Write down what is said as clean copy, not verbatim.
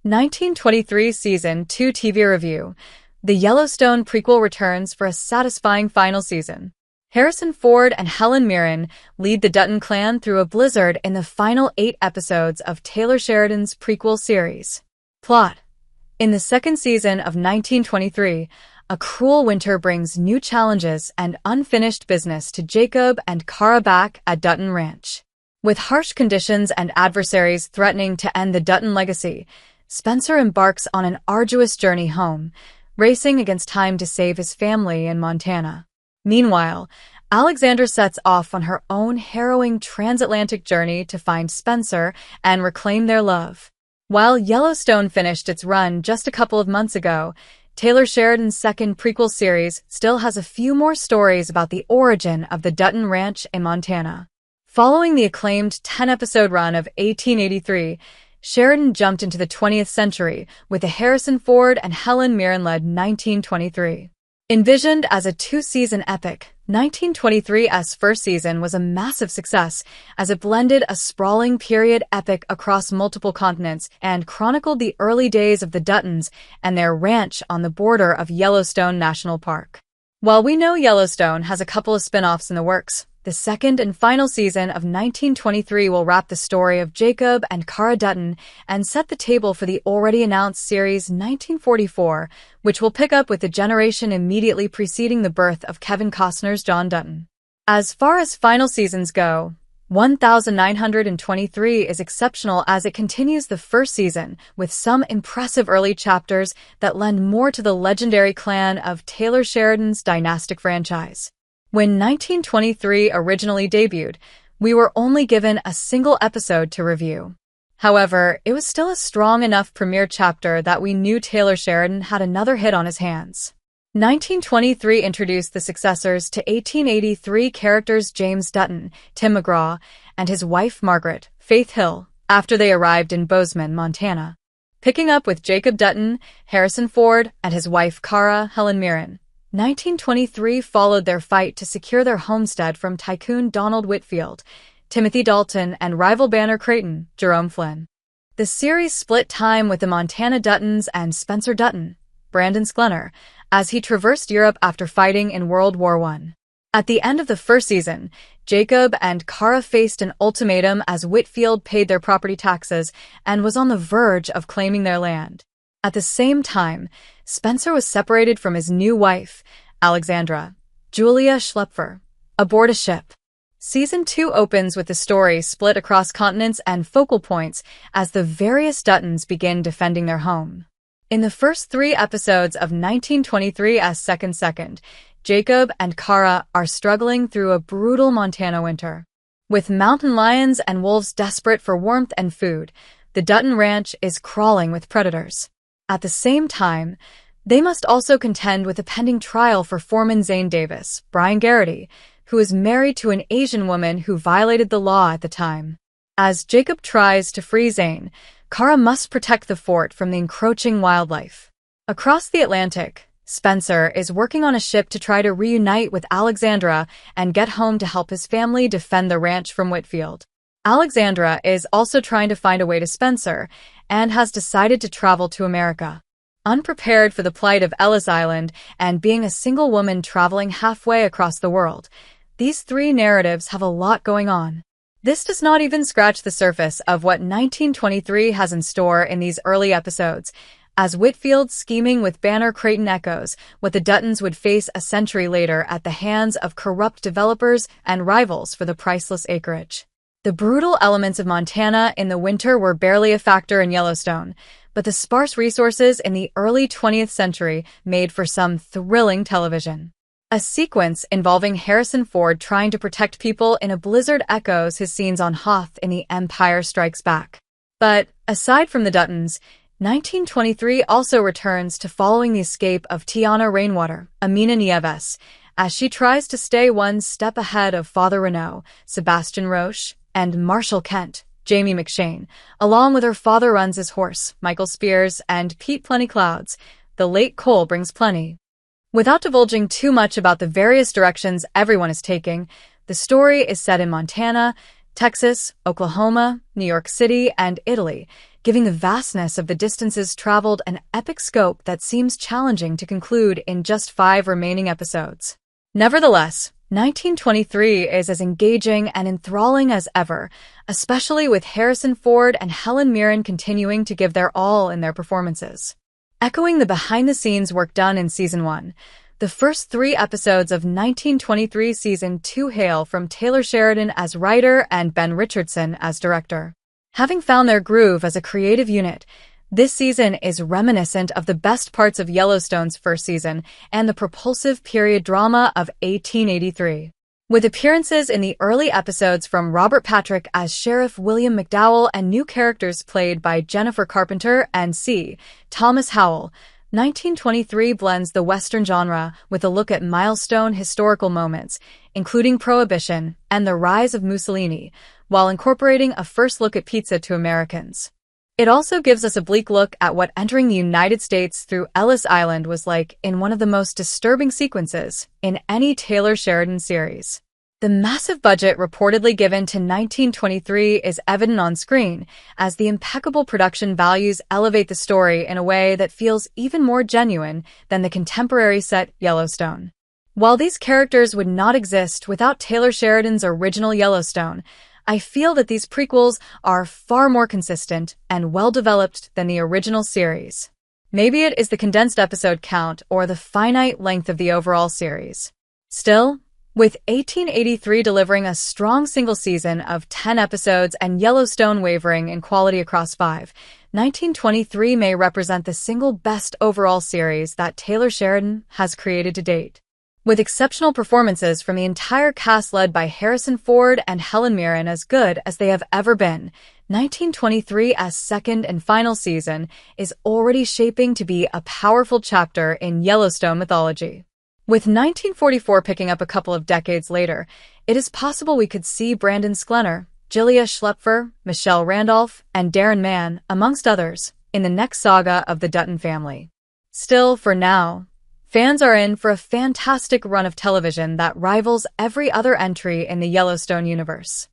1923 Season 2 TV Review The Yellowstone prequel returns for a satisfying final season. Ford and Helen Mirren lead the Dutton clan through a blizzard in the final 8 episodes of Taylor Sheridan's prequel series. Plot: in the second season of 1923, a cruel winter brings new challenges and unfinished business to Jacob and Cara back at Dutton Ranch. With harsh conditions and adversaries threatening to end the Dutton legacy, Spencer embarks on an arduous journey home, racing against time to save his family in Montana. Meanwhile, Alexandra sets off on her own harrowing transatlantic journey to find Spencer and reclaim their love. While Yellowstone finished its run just a couple of months ago, Taylor Sheridan's second prequel series still has a few more stories about the origin of the Dutton Ranch in Montana. Following the acclaimed 10-episode run of 1883, Sheridan jumped into the 20th century with the Ford and Helen Mirren-led 1923. Envisioned as a 2-season epic, 1923's first season was a massive success as it blended a sprawling period epic across multiple continents and chronicled the early days of the Duttons and their ranch on the border of Yellowstone National Park. While we know Yellowstone has a couple of spin-offs in the works, the second and final season of 1923 will wrap the story of Jacob and Cara Dutton and set the table for the already announced series 1944, which will pick up with the generation immediately preceding the birth of Kevin Costner's John Dutton. As far as final seasons go, 1923 is exceptional as it continues the first season with some impressive early chapters that lend more to the legendary clan of Taylor Sheridan's dynastic franchise. When 1923 originally debuted, we were only given a single episode to review. However, it was still a strong enough premiere chapter that we knew Taylor Sheridan had another hit on his hands. 1923 introduced the successors to 1883 characters James Dutton, Tim McGraw, and his wife Margaret, Faith Hill, after they arrived in Bozeman, Montana. Picking up with Jacob Dutton, Ford, and his wife Cara, Helen Mirren, 1923 followed their fight to secure their homestead from tycoon Donald Whitfield, Timothy Dalton, and rival Banner Creighton, Jerome Flynn. The series split time with the Montana Duttons and Spencer Dutton, Brandon Sklenar, as he traversed Europe after fighting in World War I. At the end of the first season, Jacob and Cara faced an ultimatum as Whitfield paid their property taxes and was on the verge of claiming their land. At the same time, Spencer was separated from his new wife, Alexandra, Julia Schlepfer, aboard a ship. Season 2 opens with the story split across continents and focal points as the various Duttons begin defending their home. In the first 3 episodes of 1923 as second, Jacob and Cara are struggling through a brutal Montana winter. With mountain lions and wolves desperate for warmth and food, the Dutton Ranch is crawling with predators. At the same time, they must also contend with a pending trial for foreman Zane Davis, Brian Garrity, who is married to an Asian woman who violated the law at the time. As Jacob tries to free Zane, Cara must protect the fort from the encroaching wildlife. Across the Atlantic, Spencer is working on a ship to try to reunite with Alexandra and get home to help his family defend the ranch from Whitfield. Alexandra is also trying to find a way to Spencer and has decided to travel to America. Unprepared for the plight of Ellis Island and being a single woman traveling halfway across the world, these 3 narratives have a lot going on. This does not even scratch the surface of what 1923 has in store in these early episodes, as Whitfield's scheming with Banner Creighton echoes what the Duttons would face a century later at the hands of corrupt developers and rivals for the priceless acreage. The brutal elements of Montana in the winter were barely a factor in Yellowstone, but the sparse resources in the early 20th century made for some thrilling television. A sequence involving Ford trying to protect people in a blizzard echoes his scenes on Hoth in The Empire Strikes Back. But, aside from the Duttons, 1923 also returns to following the escape of Teonna Rainwater, Amina Nieves, as she tries to stay one step ahead of Father Renault, Sebastian Roche, and Marshall Kent, Jamie McShane, along with her father runs his horse, Michael Spears, and Pete Plenty Clouds, the late Cole brings plenty. Without divulging too much about the various directions everyone is taking, the story is set in Montana, Texas, Oklahoma, New York City, and Italy, giving the vastness of the distances traveled an epic scope that seems challenging to conclude in just 5 remaining episodes. Nevertheless, 1923 is as engaging and enthralling as ever, especially with Harrison Ford and Helen Mirren continuing to give their all in their performances. Echoing the behind-the-scenes work done in Season 1, the first 3 episodes of 1923 Season 2 hail from Taylor Sheridan as writer and Ben Richardson as director. Having found their groove as a creative unit, this season is reminiscent of the best parts of Yellowstone's first season and the propulsive period drama of 1883. With appearances in the early episodes from Robert Patrick as Sheriff William McDowell and new characters played by Jennifer Carpenter and C. Thomas Howell, 1923 blends the Western genre with a look at milestone historical moments, including Prohibition and the rise of Mussolini, while incorporating a first look at pizza to Americans. It also gives us a bleak look at what entering the United States through Ellis Island was like in one of the most disturbing sequences in any Taylor Sheridan series. The massive budget reportedly given to 1923 is evident on screen, as the impeccable production values elevate the story in a way that feels even more genuine than the contemporary set Yellowstone. While these characters would not exist without Taylor Sheridan's original Yellowstone, I feel that these prequels are far more consistent and well-developed than the original series. Maybe it is the condensed episode count or the finite length of the overall series. Still, with 1883 delivering a strong single season of 10 episodes and Yellowstone wavering in quality across 5, 1923 may represent the single best overall series that Taylor Sheridan has created to date. With exceptional performances from the entire cast led by Harrison Ford and Helen Mirren as good as they have ever been, 1923 as second and final season is already shaping to be a powerful chapter in Yellowstone mythology. With 1944 picking up a couple of decades later, it is possible we could see Brandon Sklenar, Julia Schlepfer, Michelle Randolph, and Darren Mann, amongst others, in the next saga of the Dutton family. Still, for now, fans are in for a fantastic run of television that rivals every other entry in the Yellowstone universe.